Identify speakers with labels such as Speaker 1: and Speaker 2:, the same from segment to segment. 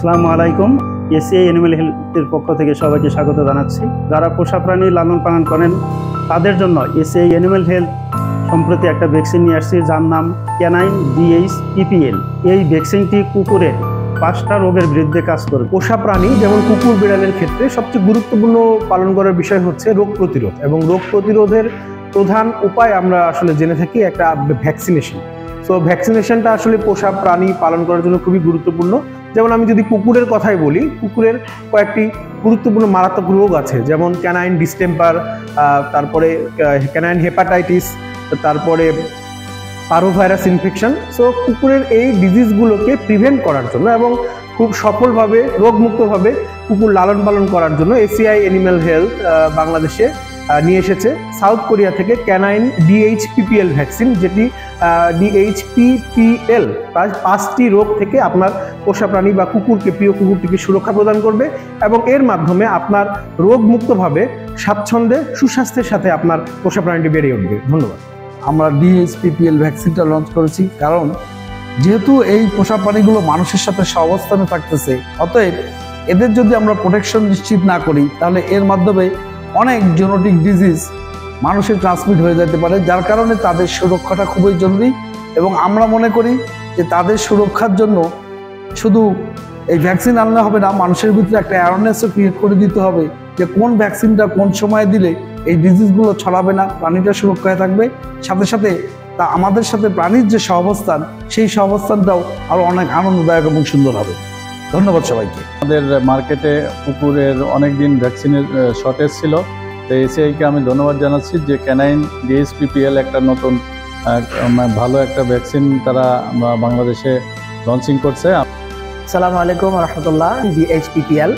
Speaker 1: আসসালামু আলাইকুম। ACI animal হেলথের পক্ষ থেকে সবাইকে স্বাগত জানাচ্ছি। যারা পোষা প্রাণী লালন পালন করেন তাদের জন্য এসিআই অ্যানিমাল হেলথ সম্প্রতি একটা ভ্যাকসিন নিয়ে আসছে, যার নাম ক্যানাইন DHPPL। এই ভ্যাকসিনটি কুকুরের 5টা রোগের বিরুদ্ধে কাজ করবে।
Speaker 2: পোষা প্রাণী যেমন কুকুর বিড়ালের ক্ষেত্রে সবচেয়ে গুরুত্বপূর্ণ পালন করার বিষয় হচ্ছে রোগ প্রতিরোধ, এবং রোগ প্রতিরোধের প্রধান উপায় আমরা আসলে জেনে থাকি একটা ভ্যাকসিনেশন। সো ভ্যাকসিনেশনটা আসলে পোষা প্রাণী পালন করার জন্য খুবই গুরুত্বপূর্ণ। যেমন আমি যদি কুকুরের কথাই বলি, কুকুরের কয়েকটি গুরুত্বপূর্ণ মারাত্মক রোগ আছে, যেমন ক্যানাইন ডিস্টেম্পার, তারপরে ক্যানাইন হেপাটাইটিস, তারপরে পারোভাইরাস ইনফেকশন। সো কুকুরের এই ডিজিজগুলোকে প্রিভেন্ট করার জন্য এবং খুব সফলভাবে রোগমুক্তভাবে কুকুর লালন পালন করার জন্য এসিআই অ্যানিমাল হেলথ বাংলাদেশে নিয়ে এসেছে সাউথ কোরিয়া থেকে ক্যানাইন DHPPL ভ্যাকসিন, যেটি DHPPL প্রায় 5টি রোগ থেকে আপনার পোষা প্রাণী বা কুকুরকে, প্রিয় কুকুরটিকে সুরক্ষা প্রদান করবে এবং এর মাধ্যমে আপনার রোগমুক্তভাবে স্বাচ্ছন্দ্যে সুস্বাস্থ্যের সাথে আপনার পোষা প্রাণীটি বেড়ে উঠবে। ধন্যবাদ।
Speaker 3: আমরা DHPPL ভ্যাকসিনটা লঞ্চ করেছি, কারণ যেহেতু এই পোষা প্রাণীগুলো মানুষের সাথে সহাবস্থানে থাকতেছে, অতএব এদের যদি আমরা প্রোটেকশন নিশ্চিত না করি তাহলে এর মাধ্যমে অনেক জেনেটিক ডিজিজ মানুষের ট্রান্সমিট হয়ে যেতে পারে, যার কারণে তাদের সুরক্ষাটা খুবই জরুরি। এবং আমরা মনে করি যে তাদের সুরক্ষার জন্য শুধু এই ভ্যাকসিন আনলে হবে না, মানুষের ভিতরে একটা অ্যাওয়ারনেসও ক্রিয়েট করে দিতে হবে যে কোন ভ্যাকসিনটা কোন সময় দিলে এই ডিজিজগুলো ছড়াবে না, প্রাণীটা সুরক্ষায় থাকবে। সাথে সাথে তা আমাদের সাথে প্রাণীর যে সহাবস্থান, সেই সহাবস্থানটাও আরও অনেক আনন্দদায়ক এবং সুন্দর হবে। ধন্যবাদ সবাইকে।
Speaker 4: আমাদের মার্কেটে কুকুরের অনেক দিন ভ্যাকসিনের শর্টেজ ছিল, তো এসিআইকে আমি ধন্যবাদ জানাচ্ছি যে ক্যানাইন DHPPL একটা নতুন ভালো একটা ভ্যাকসিন তারা বাংলাদেশে লঞ্চিং করছে।
Speaker 5: আসসালামু আলাইকুম রহমতুল্লাহ। DHPPL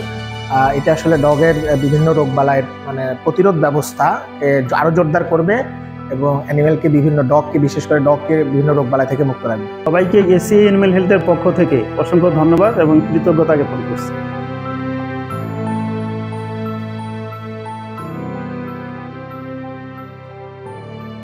Speaker 5: এটা আসলে ডগের বিভিন্ন রোগবালাইয়ের প্রতিরোধ ব্যবস্থা আরও জোরদার করবে এবং অ্যানিমেলকে ডগকে বিশেষ করে ডগকে বিভিন্ন রোগবালাই থেকে মুক্ত রাখবে।
Speaker 1: সবাইকে এসিআই অ্যানিমাল হেলথের পক্ষ থেকে অসংখ্য ধন্যবাদ এবং কৃতজ্ঞতা জ্ঞাপন করছি।